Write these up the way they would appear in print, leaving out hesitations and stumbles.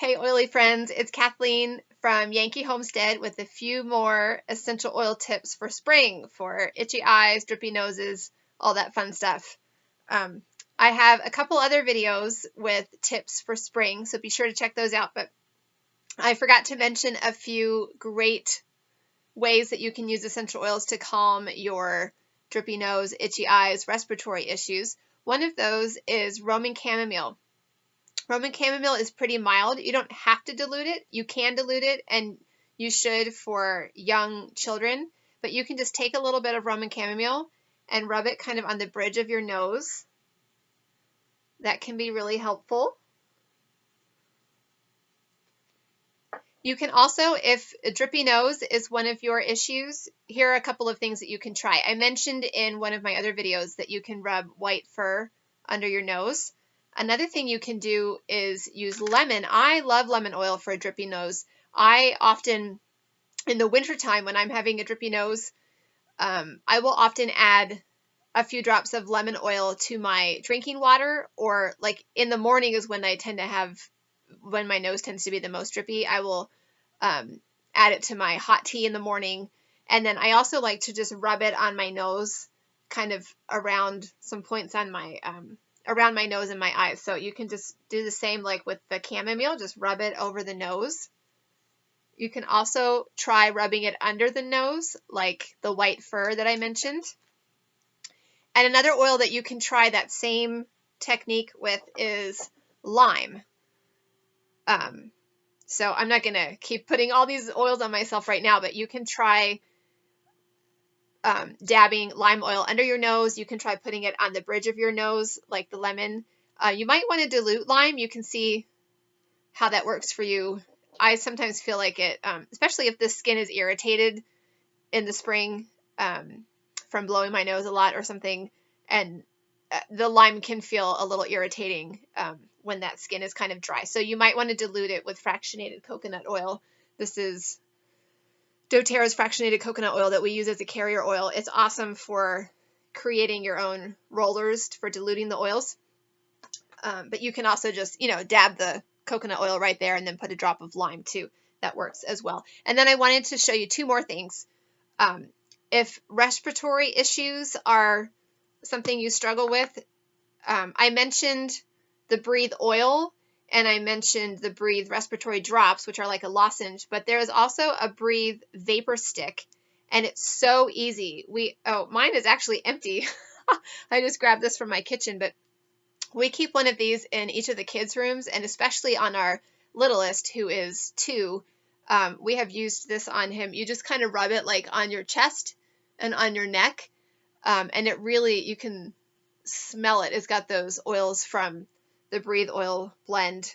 Hey oily friends, it's Kathleen from Yankee Homestead with a few more essential oil tips for spring, for itchy eyes, drippy noses, all that fun stuff. I have a couple other videos with tips for spring, so be sure to check those out, but I forgot to mention a few great ways that you can use essential oils to calm your drippy nose, itchy eyes, respiratory issues. One of those is Roman chamomile. Roman chamomile is pretty mild. You don't have to dilute it. You can dilute it, and you should for young children. But you can just take a little bit of Roman chamomile and rub it kind of on the bridge of your nose. That can be really helpful. You can also, if a drippy nose is one of your issues, here are a couple of things that you can try. I mentioned in one of my other videos that you can rub white fur under your nose. Another thing you can do is use lemon. I love lemon oil for a drippy nose. I often, in the wintertime when I'm having a drippy nose, I will often add a few drops of lemon oil to my drinking water, or like in the morning is when I tend to have, when my nose tends to be the most drippy, I will add it to my hot tea in the morning. And then I also like to just rub it on my nose, kind of around some points on my around my nose and my eyes. So you can just do the same like with the chamomile, just rub it over the nose. You can also try rubbing it under the nose, like the white fur that I mentioned. And another oil that you can try that same technique with is lime. So I'm not going to keep putting all these oils on myself right now, but you can try dabbing lime oil under your nose. You can try putting it on the bridge of your nose, like the lemon. You might want to dilute lime. You can see how that works for you. I sometimes feel like it, especially if the skin is irritated in the spring from blowing my nose a lot or something, and the lime can feel a little irritating when that skin is kind of dry. So you might want to dilute it with fractionated coconut oil. This is doTERRA's fractionated coconut oil that we use as a carrier oil. It's awesome for creating your own rollers for diluting the oils. But you can also just, dab the coconut oil right there and then put a drop of lime too. That works as well. And then I wanted to show you two more things. If respiratory issues are something you struggle with, I mentioned the Breathe oil, and I mentioned the Breathe respiratory drops, which are like a lozenge, but there is also a Breathe vapor stick, and it's so easy. Mine is actually empty. I just grabbed this from my kitchen, but we keep one of these in each of the kids' rooms, and especially on our littlest, who is 2, we have used this on him. You just kind of rub it like on your chest and on your neck, and it really, you can smell it. It's got those oils from the Breathe oil blend,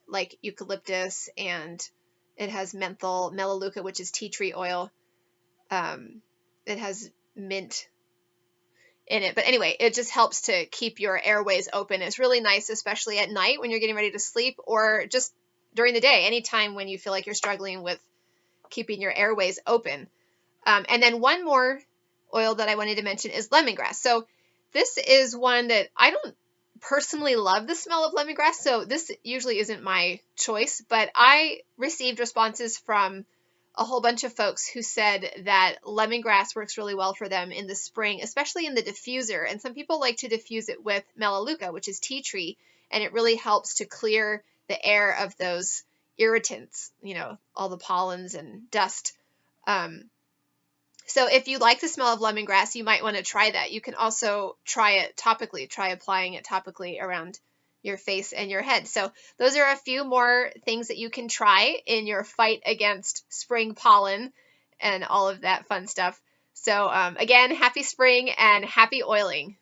like eucalyptus, and it has menthol, melaleuca, which is tea tree oil. It has mint in it. But anyway, it just helps to keep your airways open. It's really nice, especially at night when you're getting ready to sleep, or just during the day, anytime when you feel like you're struggling with keeping your airways open. And then one more oil that I wanted to mention is lemongrass. So this is one that I don't personally love the smell of lemongrass, so this usually isn't my choice, but I received responses from a whole bunch of folks who said that lemongrass works really well for them in the spring, especially in the diffuser. And some people like to diffuse it with melaleuca, which is tea tree, and it really helps to clear the air of those irritants, all the pollens and dust. So if you like the smell of lemongrass, you might want to try that. You can also try it topically, try applying it topically around your face and your head. So those are a few more things that you can try in your fight against spring pollen and all of that fun stuff. So again, happy spring and happy oiling.